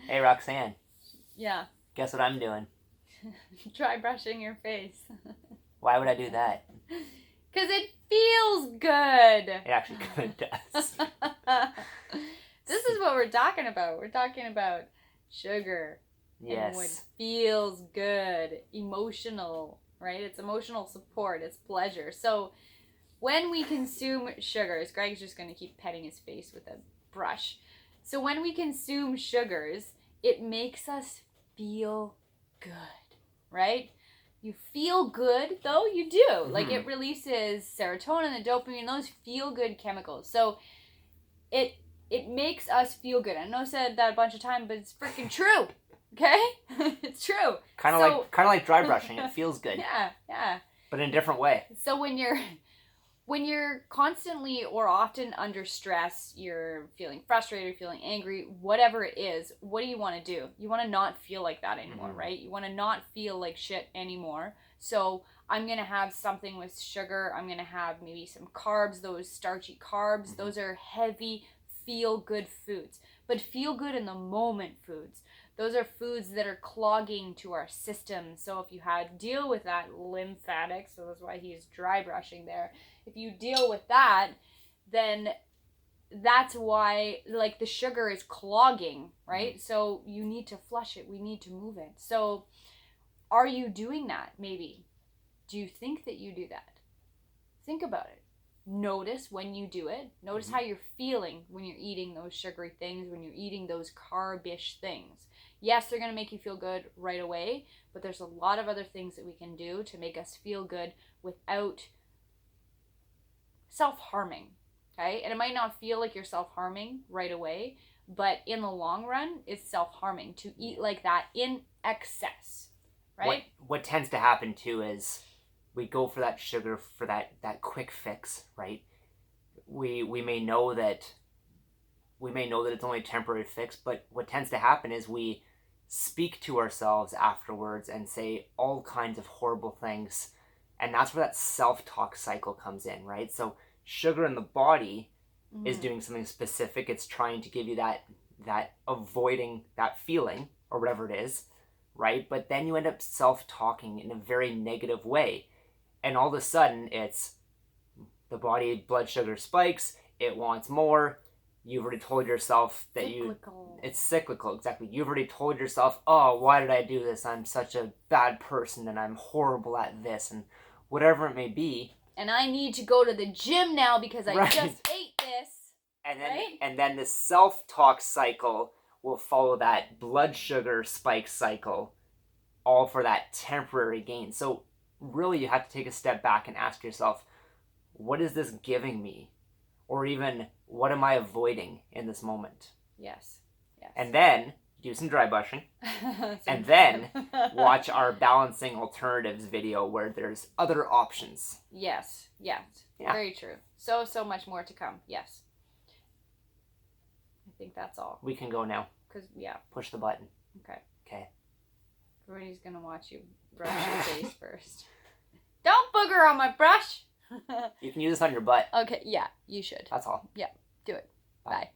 Hey, Roxanne. Yeah. Guess what I'm doing? Try brushing your face. Why would I do that? Because it feels good. It actually kind of does. This is what we're talking about. We're talking about sugar. Yes. And what feels good. Emotional, right? It's emotional support. It's pleasure. So when we consume sugars, Greg's just going to keep petting his face with a brush. So when we consume sugars, it makes us feel good, right? You feel good, though, you do. Mm-hmm. Like, it releases serotonin and dopamine, those feel-good chemicals. So it makes us feel good. I know I said that a bunch of times, but it's freaking true, okay? It's true. Kind of like dry brushing. It feels good. Yeah. But in a different way. So when you're constantly or often under stress, you're feeling frustrated, feeling angry, whatever it is, what do you want to do? You want to not feel like that anymore, right? You want to not feel like shit anymore. So I'm going to have something with sugar. I'm going to have maybe some carbs, those starchy carbs. Those are heavy, feel-good foods. But feel-good in the moment foods. Those are foods that are clogging to our system. So if you deal with that lymphatic, so that's why he's dry brushing there. If you deal with that, then that's why, like, the sugar is clogging, right? So you need to flush it. We need to move it. So are you doing that? Maybe. Do you think that you do that? Think about it. Notice when you do it. Notice how you're feeling when you're eating those sugary things, when you're eating those carb-ish things. Yes, they're going to make you feel good right away, but there's a lot of other things that we can do to make us feel good without self-harming, okay? And it might not feel like you're self-harming right away, but in the long run, it's self-harming to eat like that in excess, right? What tends to happen too is we go for that sugar for that quick fix, right? We may know that it's only a temporary fix, but what tends to happen is we speak to ourselves afterwards and say all kinds of horrible things. And that's where that self-talk cycle comes in, right? So sugar in the body is doing something specific. It's trying to give you that avoiding that feeling or whatever it is, right? But then you end up self-talking in a very negative way. And all of a sudden, it's the body blood sugar spikes. It wants more. You've already told yourself that it's cyclical, exactly. You've already told yourself, oh, why did I do this? I'm such a bad person and I'm horrible at this and whatever it may be. And I need to go to the gym now because I just ate this. And then the self-talk cycle will follow that blood sugar spike cycle, all for that temporary gain. So really you have to take a step back and ask yourself, what is this giving me? Or even, what am I avoiding in this moment? Yes. And then do some dry brushing. And then watch our balancing alternatives video where there's other options. Yes. Yeah. Very true. So much more to come. Yes. I think that's all. We can go now. Push the button. Okay. Everybody's going to watch you brush your face first. Don't booger on my brush. You can use this on your butt. Okay, yeah, you should. That's all. Yeah, do it. Bye.